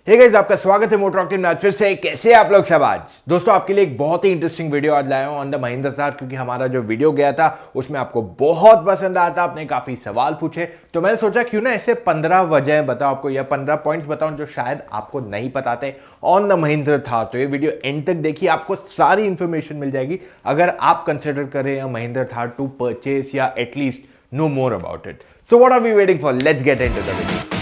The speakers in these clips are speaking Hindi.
हे गाइस, आपका स्वागत है मोटर ऑक्टेन में। आज फिर से कैसे आप लोग सब। आज दोस्तों आपके लिए एक बहुत ही इंटरेस्टिंग वीडियो आज लाया हूं ऑन द महिंद्रा थार, क्योंकि हमारा जो वीडियो गया था उसमें आपको बहुत पसंद आया था, आपने काफी सवाल पूछे, तो मैंने सोचा क्यों ना ऐसे 15 वजह बताओ आपको, या 15 पॉइंट्स बताऊं जो शायद आपको नहीं पता थे ऑन द महिंद्रा थार। तो ये वीडियो एंड तक देखिए, आपको सारी इंफॉर्मेशन मिल जाएगी अगर आप कंसिडर करें महिंद्रा थार टू परचेस या at least know more about it. So what are we waiting for, let's get into the video.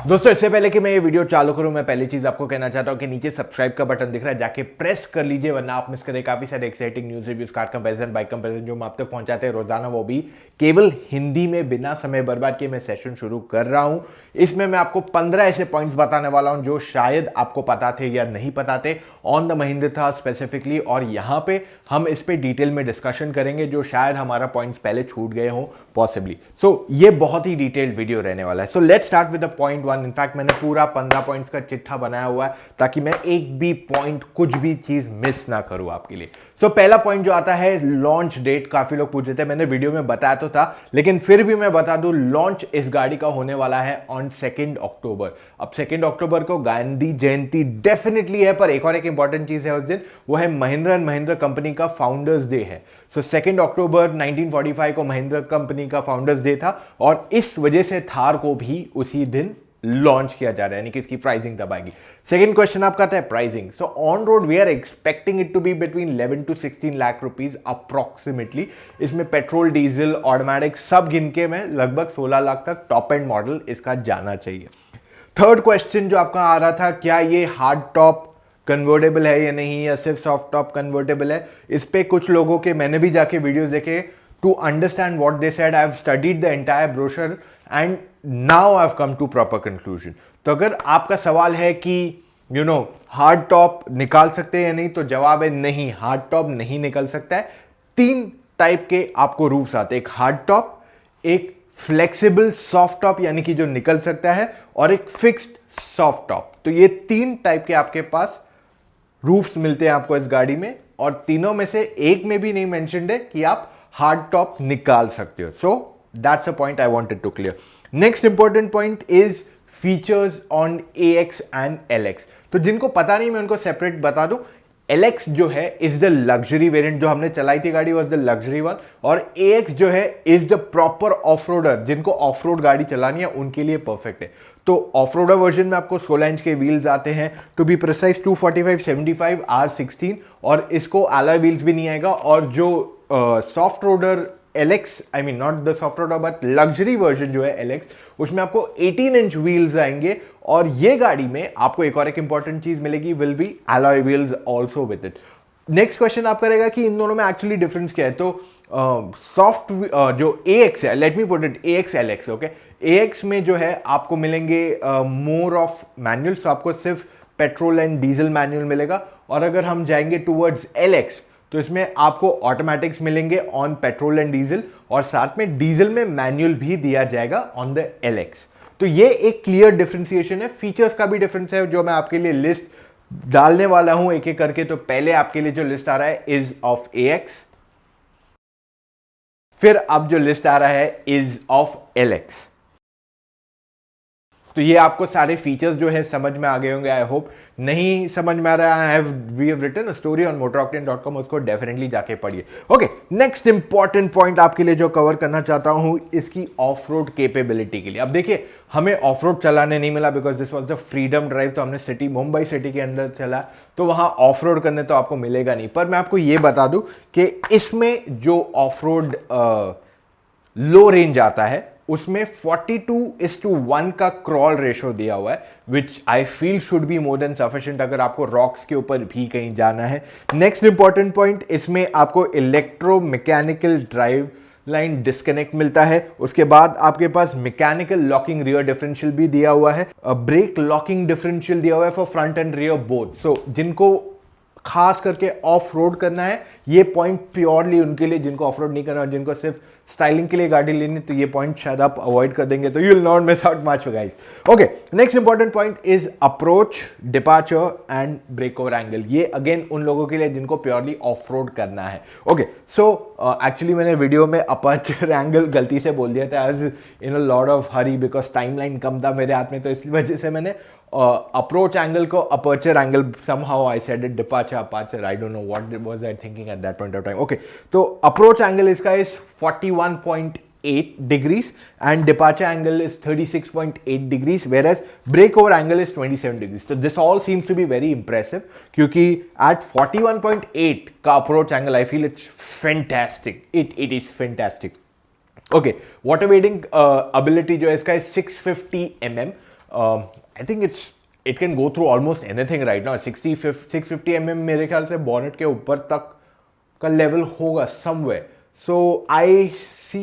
दोस्तों इससे पहले कि मैं ये वीडियो चालू करूं, मैं पहली चीज आपको कहना चाहता हूं कि नीचे सब्सक्राइब का बटन दिख रहा है, जाके प्रेस कर लीजिए, वरना आप मिस करें काफी सारे exciting news reviews, car comparison, bike comparison जो हम आप तक पहुंचाते हैं रोजाना, वो भी केवल हिंदी में बिना समय बर्बाद किए मैं सेशन शुरू कर रहा हूं। इसमें मैं आपको 15 ऐसे पॉइंट्स बताने वाला हूं जो शायद आपको पता थे या नहीं पता थे on the Mahindra Thar specifically, और यहां पे हम इस पे डिटेल में डिस्कशन करेंगे जो शायद हमारा पॉइंट्स पहले छूट गए हो पॉसिबली। सो ये बहुत ही डिटेल्ड वीडियो रहने वाला है। So let's start with the point 1। In fact मैंने पूरा 15 पॉइंट्स का चिट्ठा बनाया हुआ है ताकि मैं एक भी पॉइंट, कुछ भी चीज मिस ना करूं आपके लिए। सो पहला पॉइंट जो आता है लॉन्च डेट। काफी लोग पूछ रहे थे, मैंने वीडियो में बताया तो था, लेकिन फिर भी मैं बता दूं, लॉन्च इस गाड़ी का होने वाला है ऑन 2 अक्टूबर। अब 2 अक्टूबर को गांधी जयंती डेफिनेटली है, पर एक और एक इंपॉर्टेंट चीज है उस दिन, वो है महिंद्रा एंड महिंद्रा कंपनी का फाउंडर्स डे है। सो 2 अक्टूबर 1945 को महिंद्रा कंपनी का फाउंडर्स डे था, और इस वजह से थार को भी उसी दिन लॉन्च किया जा रहा है, यानी कि इसकी प्राइसिंग तब आएगी। सेकंड क्वेश्चन आपका आता है pricing. So on road we are expecting it to be between 11 to 16 lakh rupees approximately. इसमें पेट्रोल, डीजल, ऑटोमेटिक सब गिन के मैं लगभग 16 लाख तक टॉप एंड मॉडल इसका जाना चाहिए। थर्ड क्वेश्चन जो आपका आ रहा था, क्या ये हार्ड टॉप कन्वर्टेबल है या नहीं, या सिर्फ सॉफ्ट टॉप कन्वर्टेबल है। इस पे कुछ लोगों के मैंने भी जाके वीडियोस देखे to understand what they said. I have studied the entire brochure and now I have come to proper conclusion. तो अगर आपका सवाल है कि हार्ड टॉप निकाल सकते हैं या नहीं, तो जवाब है नहीं, हार्ड टॉप नहीं निकल सकता है। 3 टाइप के आपको रूफ्स आते हैं, एक हार्ड टॉप, एक फ्लेक्सिबल सॉफ्ट टॉप यानी कि जो निकल सकता है, और एक फिक्स्ड सॉफ्ट टॉप। तो ये 3 टाइप के आपके पास रूफ्स मिलते हैं आपको इस गाड़ी में, और तीनों में से एक में भी नहीं मेंशन्ड है कि आप हार्ड टॉप निकाल सकते हो। So that's a point I wanted to clear. Next important point is features on AX and LX। तो जिनको पता नहीं मैं उनको सेपरेट बता दूं। LX जो है इज द लग्जरी वेरिएंट, जो हमने चलाई थी गाड़ी वाज द लग्जरी वन, और AX जो है is the proper off roader, जिनको ऑफ रोड गाड़ी चलानी है उनके लिए परफेक्ट है। तो ऑफ रोडर वर्जन में आपको 16 इंच के व्हील्स आते हैं, टू बी प्रिसाइज 245/75 R16, और इसको एलॉय व्हील्स भी नहीं आएगा। और जो soft roader LX, I mean not the soft roader but luxury version जो है LX, उसमें आपको 18 इंच व्हील्स आएंगे, और ये गाड़ी में आपको एक और एक इंपॉर्टेंट चीज मिलेगी, will be alloy wheels also with it. Next question आप करेगा कि इन दोनों में एक्चुअली डिफरेंस क्या है। तो सॉफ्ट जो AX है, let me put it AX LX, okay. AX में जो है आपको मिलेंगे मोर ऑफ मैनुअल, तो आपको सिर्फ पेट्रोल एंड डीजल मैनुअल मिलेगा। और अगर हम जाएंगे टूवर्ड्स LX, तो इसमें आपको ऑटोमेटिक्स मिलेंगे ऑन पेट्रोल एंड डीजल, और साथ में डीजल में मैनुअल भी दिया जाएगा ऑन द LX। तो ये एक क्लियर डिफरेंशिएशन है। फीचर्स का भी डिफरेंस है, जो मैं आपके लिए लिस्ट डालने वाला हूं एक एक करके। तो पहले आपके लिए जो लिस्ट आ रहा है इज ऑफ AX, फिर अब जो लिस्ट आ रहा है इज ऑफ LX। तो ये आपको सारे फीचर्स जो है समझ में आ गए होंगे, आई होप। नहीं समझ में आ रहा है, we have written a story on motoroctane.com, उसको डेफिनेटली जाके पढ़िए। ओके, नेक्स्ट इंपॉर्टेंट पॉइंट आपके लिए जो कवर करना चाहता हूं, इसकी ऑफ रोड कैपेबिलिटी के लिए। अब देखिए, हमें ऑफ रोड चलाने नहीं मिला because this was the freedom drive, तो हमने सिटी, मुंबई सिटी के अंदर चला, तो वहां ऑफ रोड करने तो आपको मिलेगा नहीं। पर मैं आपको ये बता दूं कि इसमें जो ऑफ रोड लो रेंज आता है, उसमें 42:1 का क्रॉल रेशो दिया हुआ है, which I feel should be more than sufficient अगर आपको रॉक्स के ऊपर भी कहीं जाना है। नेक्स्ट इंपॉर्टेंट पॉइंट, इसमें आपको इलेक्ट्रोमैकेनिकल ड्राइव लाइन डिस्कनेक्ट मिलता है। उसके बाद आपके पास मैकेनिकल लॉकिंग रियर डिफरेंशियल भी दिया हुआ है, ब्रेक लॉकिंग डिफरेंशियल दिया हुआ है for front and rear both. So जिनको खास करके ऑफ रोड करना है, ये पॉइंट प्योरली उनके लिए जिनको ऑफ रोड नहीं करना और जिनको सिर्फ स्टाइलिंग के लिए गाड़ी लेनी, तो ये पॉइंट शायद आप अवॉइड कर देंगे, तो you will not miss out much guys. Okay, next important point is approach, departure and break over angle. ये अगेन उन लोगों के लिए जिनको प्योरली ऑफ रोड करना है। ओके, सो एक्चुअली मैंने वीडियो में अपर्चर एंगल गलती से बोल दिया था, as in a lot of hurry because timeline कम था मेरे हाथ में, तो इस वजह से मैंने approach angle को aperture angle, somehow I said it departure aperture, I don't know what was I thinking at that point of time. Okay, so approach angle इसका is 41.8 degrees and departure angle is 36.8 degrees, whereas breakover angle is 27 degrees. So this all seems to be very impressive क्योंकि at 41.8 का approach angle I feel it's fantastic. It is fantastic. Okay, water wading ability जो है इसका is 650 mm. I think it can go through almost anything right now. 650 mm मेरे ख्याल से बॉनेट के ऊपर तक का लेवल होगा somewhere. So I see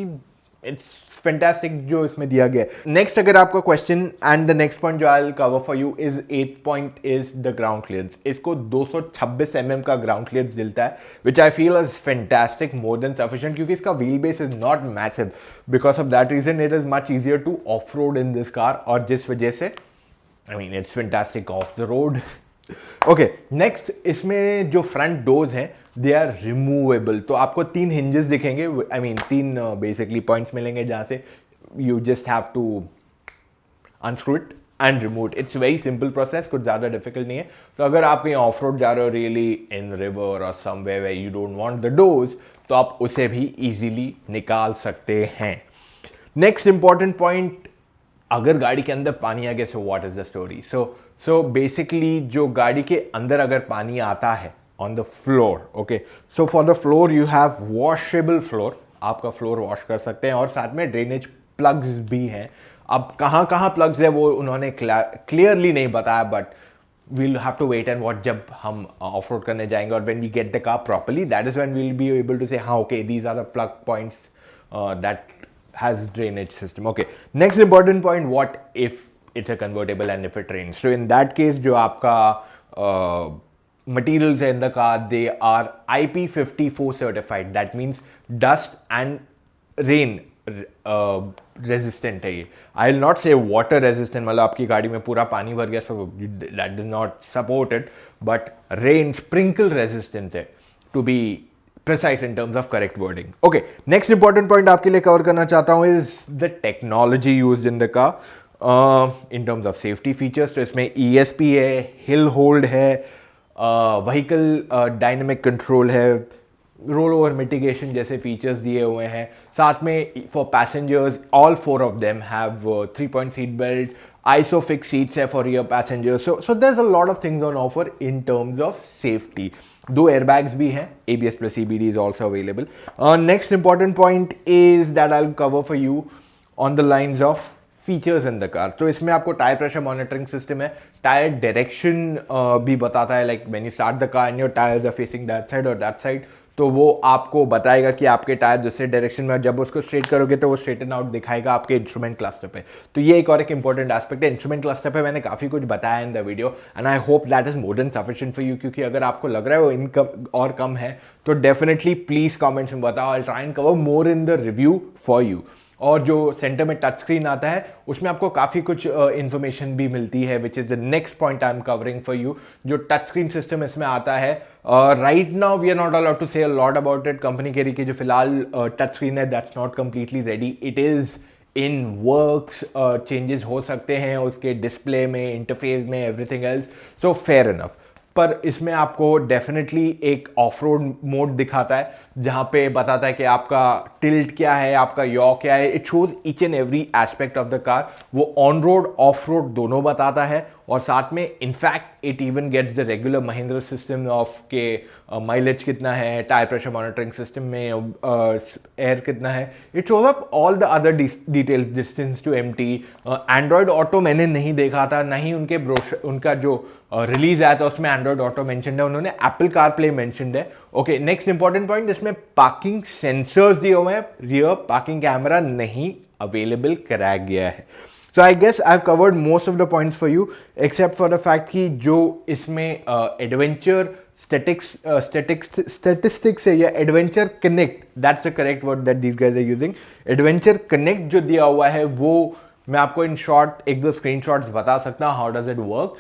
it's fantastic जो इसमें दिया गया है। नेक्स्ट अगर आपका question and the next point जो I will cover for you is 8th point is the ground clearance. इसको 226 mm का ग्राउंड क्लियरेंस मिलता है, which I feel is fantastic, more than sufficient, क्योंकि इसका wheel base is not massive. Because of that reason it is much easier to off road in this car, और जिस वजह से I mean, it's fantastic off the road. Okay, next इसमें जो फ्रंट डोर्स हैं दे आर रिमूवेबल, तो आपको 3 हिंजेस दिखेंगे, I mean 3 बेसिकली पॉइंट्स मिलेंगे जहाँ से you just have to unscrew it and remove it. It's very simple process, कुछ ज़्यादा डिफिकल्ट नहीं है। तो अगर आप कहीं ऑफ रोड जा रहे हो रियली इन रिवर और somewhere where you don't want the doors, तो आप उसे भी इजीली निकाल सकते हैं। नेक्स्ट इंपॉर्टेंट पॉइंट, अगर गाड़ी के अंदर पानी आ गया, so what is the story. So basically जो गाड़ी के अंदर अगर पानी आता है on the floor, okay, so for the floor you have washable floor, आपका फ्लोर वॉश कर सकते हैं, और साथ में ड्रेनेज प्लग्स भी हैं। अब कहाँ कहाँ प्लग्स है वो उन्होंने क्लियरली नहीं बताया, but we'll have to wait and watch जब हम ऑफ रोड करने जाएंगे, और when we get the car properly, that is when we'll be able to say हाँ okay, these are the plug points that has drainage system. Okay, next important point, what if it's a convertible and if it rains? So in that case जो आपका materials in the car, they are IP54 certified. That means dust and rain resistant है ये। I will not say water resistant, मतलब आपकी गाड़ी में पूरा पानी भर गया, so that does not support it, but rain sprinkle resistant है, to be precise in terms of correct wording. Okay, next important point आपके लिए कवर करना चाहता हूँ is the technology used in the car in terms of safety features. तो इसमें ESP है, hill hold है, vehicle dynamic control है, रोल ओवर मिटिगेशन जैसे फीचर्स दिए हुए हैं। साथ में for passengers all 4 of them have 3-point seat belt, isofix seats है for your passengers. So there is a lot of things on offer in terms of safety. 2 airbags भी हैं, ABS plus CBD is also available. Next important point is that I'll cover for you on the lines of features in the car. तो इसमें आपको टायर प्रेशर मॉनिटरिंग सिस्टम है, टायर डायरेक्शन भी बताता है, like when you start the car and your tyres are facing that side और दैट साइड, तो वो आपको बताएगा कि आपके टायर दूसरे डायरेक्शन में, जब उसको स्ट्रेट करोगे तो वो स्ट्रेटन आउट दिखाएगा आपके इंस्ट्रूमेंट क्लस्टर पे। तो ये एक और एक इंपॉर्टेंट एस्पेक्ट है। इंस्ट्रूमेंट क्लस्टर पे मैंने काफ़ी कुछ बताया in the video and I hope that is more than sufficient for you, क्योंकि अगर आपको लग रहा है वो इनकम और कम है तो डेफिनेटली प्लीज़ कॉमेंट्स में बताओ, I try and cover more in the review for you. और जो सेंटर में टच स्क्रीन आता है उसमें आपको काफ़ी कुछ इन्फॉर्मेशन भी मिलती है, which is the next point I am covering for you. जो टच स्क्रीन सिस्टम इसमें आता है, right now we are not allowed to say a lot about it. Company कह रही कि जो फिलहाल टच स्क्रीन है that's not completely ready, it is in works, changes हो सकते हैं उसके डिस्प्ले में, इंटरफेस में, everything else, so fair enough. पर इसमें आपको डेफिनेटली एक ऑफ रोड मोड दिखाता है जहाँ पे बताता है कि आपका टिल्ट क्या है, आपका यॉ क्या है। It shows each and every aspect of the car. वो ऑन रोड ऑफ रोड दोनों बताता है, और साथ में in fact it even gets the regular Mahindra system of के माइलेज कितना है, टायर प्रेशर मॉनिटरिंग सिस्टम में एयर कितना है। It shows up all the other details, distance to empty. Android auto मैंने नहीं देखा था, ना ही उनका जो रिलीज आया था उसमें एंड्रॉयड ऑटो मेंशन्ड है, उन्होंने एप्पल कार प्ले मेंशन्ड है। ओके, नेक्स्ट इंपॉर्टेंट पॉइंट, इसमें पार्किंग सेंसर्स दिए हुए हैं, रियर पार्किंग कैमरा नहीं अवेलेबल कराया गया है। So I guess I have covered most of the points for you, except for the fact कि जो इसमें एडवेंचर स्टैटिस्टिक्स है या adventure connect, that's the correct word that these guys are using. Adventure connect जो दिया हुआ है वो मैं आपको इन शॉर्ट एक दो स्क्रीनशॉट्स बता सकता हूँ how does it work,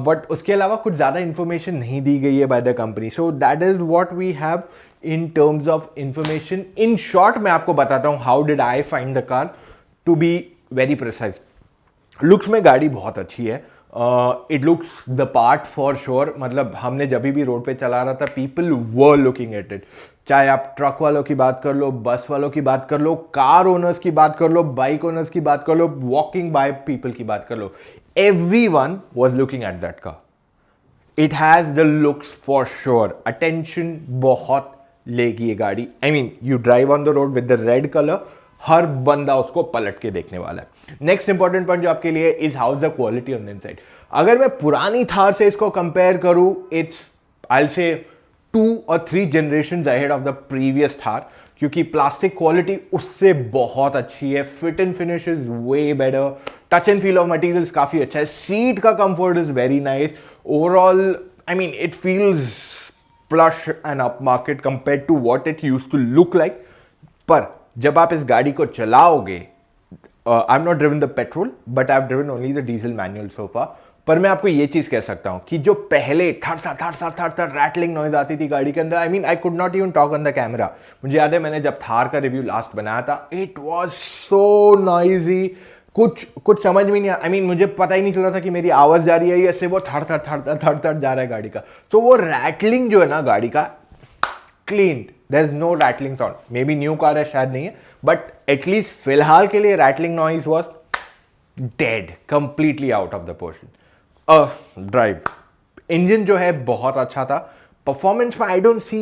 but उसके अलावा कुछ ज़्यादा इंफॉर्मेशन नहीं दी गई है by the company. So that is what we have in terms of information. In short मैं आपको बताता हूँ how did I find the car to be very precise. Looks में गाड़ी बहुत अच्छी है, it looks the part for sure. मतलब हमने जब भी रोड पे चला रहा था people were looking at it, चाहे आप ट्रक वालों की बात कर लो, बस वालों की बात कर लो, कार ओनर्स की बात कर लो, बाइक ओनर्स की बात कर लो, वॉकिंग बाय पीपल की बात कर लो, everyone was looking at that car. It has the looks for sure, attention बहुत लेगी ये गाड़ी। I mean you drive on the road with the red colour, हर बंदा उसको पलट के देखने वाला है। नेक्स्ट इंपॉर्टेंट पॉइंट जो आपके लिए is how the quality on the inside. अगर मैं पुरानी थार से इसको कंपेयर करूं, it's I will say 2 or 3 generations ahead of the previous Thar, क्योंकि प्लास्टिक क्वालिटी उससे बहुत अच्छी है, fit and finish is way better, touch and feel of materials काफी अच्छा है, सीट का comfort is very nice, overall I mean it feels plush and up market compare to what it used to look like. पर जब आप इस गाड़ी को चलाओगे, I am not driven the petrol but I have driven only the diesel manual so far, पर मैं आपको ये चीज कह सकता हूं कि जो पहले थर थर थर थर थर थर रैटलिंग नॉइज आती थी गाड़ी के अंदर, I mean I could not even talk on the camera. मुझे याद है मैंने जब थार का रिव्यू लास्ट बनाया था, इट वाज सो नॉइजी, कुछ समझ में नहीं आई मीन मुझे पता ही नहीं चल रहा था कि मेरी आवाज जा रही है या सिर्फ वो थर थर थर थर थर थर जा रहा है गाड़ी का। तो वो रैटलिंग जो है ना गाड़ी का, clean, there is no rattling sound. Maybe new car है, शायद नहीं है, बट एटलीस्ट फिलहाल के लिए rattling noise was dead, completely out of the portion. Drive engine जो है बहुत अच्छा था, परफॉर्मेंस में I don't see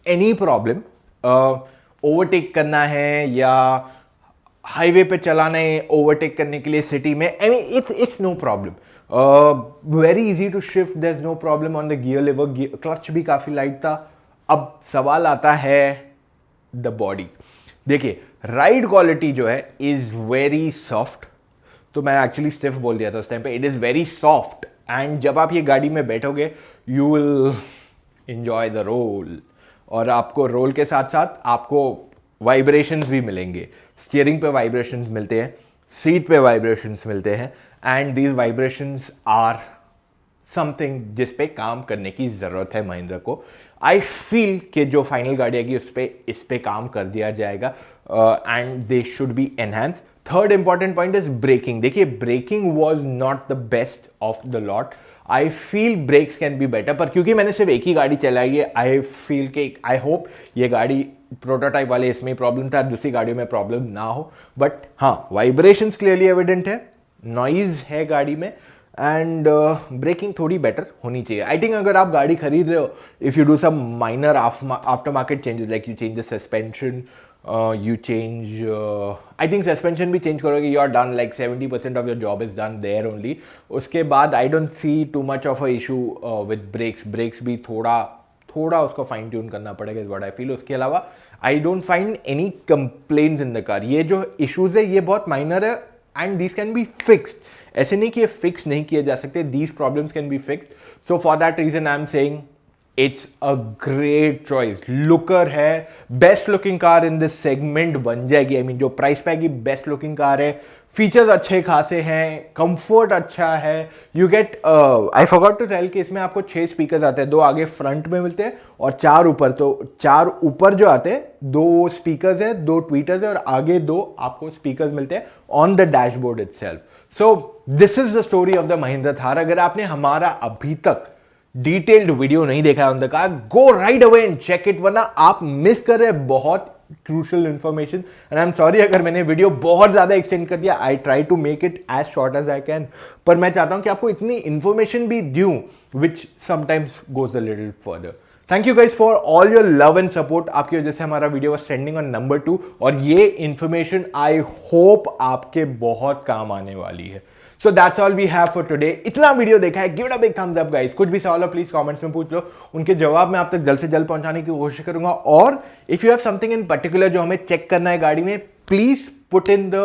any problem. Overtake करना है या हाईवे पे चलाना है ओवरटेक करने के लिए सिटी में, I mean it's no problem, very easy to shift, there is no problem on the gear lever, clutch भी काफी लाइट था। अब सवाल आता है द बॉडी। देखिए राइड क्वालिटी जो है इज वेरी सॉफ्ट, तो मैं एक्चुअली स्टिफ बोल दिया था उस टाइम पे, it is very soft and जब आप ये गाड़ी में बैठोगे you will enjoy the roll, और आपको रोल के साथ साथ आपको वाइब्रेशंस भी मिलेंगे। स्टीयरिंग पे वाइब्रेशंस मिलते हैं, सीट पे वाइब्रेशंस मिलते हैं, and these vibrations are something जिस पे काम करने की ज़रूरत है महिंद्रा को। आई फील कि जो फाइनल गाड़ी आएगी इस पे काम कर दिया जाएगा and they should be enhance. Third important point is braking. देखिए braking was not the best of the lot, I feel brakes can be better, पर क्योंकि मैंने सिर्फ एक ही गाड़ी चलाई है, आई फील कि आई होप ये गाड़ी प्रोटोटाइप वाले इसमें प्रॉब्लम था, दूसरी गाड़ियों में प्रॉब्लम ना हो। बट हाँ, वाइब्रेशंस क्लियरली एविडेंट है, नॉइज है गाड़ी में, एंड ब्रेकिंग थोड़ी बेटर होनी चाहिए। आई थिंक अगर आप गाड़ी खरीद रहे हो, if you do some minor after market changes like you change the suspension, you change I think suspension भी change करोगे, you are done, like 70% of your job is done there only। उसके बाद I don't see too much of a issue with brakes भी थोड़ा उसको फाइन ट्यून करना पड़ेगा is what I feel। उसके अलावा I don't find any complaints in the car। ये जो issues है ये बहुत minor है and these can be fixed। ऐसे नहीं कि ये fix नहीं किए जा सकते, these problems can be fixed। So for that reason I am saying it's a great choice. Looker है, best looking car in this segment बन जाएगी। आई मीन जो प्राइस पे आएगी बेस्ट लुकिंग कार है, फीचर्स अच्छे खासे हैं, कंफर्ट अच्छा है। You get I forgot to tell कि इसमें आपको 6 स्पीकर्स आते हैं, 2 आगे फ्रंट में मिलते हैं और 4 ऊपर। तो 4 ऊपर जो आते हैं 2 स्पीकर्स है, 2 ट्वीटर्स है और आगे 2 आपको स्पीकर्स मिलते हैं on the dashboard itself. So this is the story of the Mahindra Thar. अगर आपने हमारा अभी तक डिटेल्ड वीडियो नहीं देखा है on the car, go right away and check it, वरना आप मिस कर रहे हैं बहुत crucial information. And I am sorry अगर मैंने वीडियो बहुत ज्यादा एक्सटेंड कर दिया, I try to make it as short as I can, पर मैं चाहता हूं कि आपको इतनी इंफॉर्मेशन भी दूं which sometimes goes a little further. Thank you guys for all your love and support. आपकी वजह से हमारा video was trending on number 2 और ये इंफॉर्मेशन आई होप आपके बहुत काम आने वाली है। So that's all we have for today। इतना वीडियो देखा है, give it a big thumbs up guys. कुछ भी सवाल हो प्लीज कमेंट्स में पूछ लो, उनके जवाब मैं आप तक जल्द से जल्द पहुंचाने की कोशिश करूंगा। और if you have something in particular जो हमें चेक करना है गाड़ी में, please put in the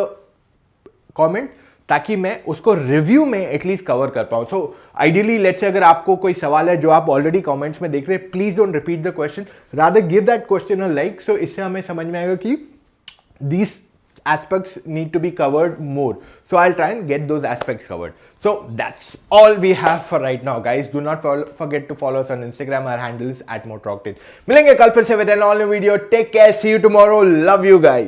comment ताकि मैं उसको रिव्यू में एटलीस्ट कवर कर पाऊं। सो आइडियली लेट्स से अगर आपको कोई सवाल है जो आप ऑलरेडी कमेंट्स में देख रहे हैं, please don't repeat the question, rather give that question a like. So इससे हमें समझ में आएगा कि these aspects need to be covered more, so I'll try and get those aspects covered. So that's all we have for right now, guys. Do not forget to follow us on Instagram. Our handle is @motoroctane. मिलेंगे कल फिर से with an all new video. Take care, see you tomorrow. Love you guys.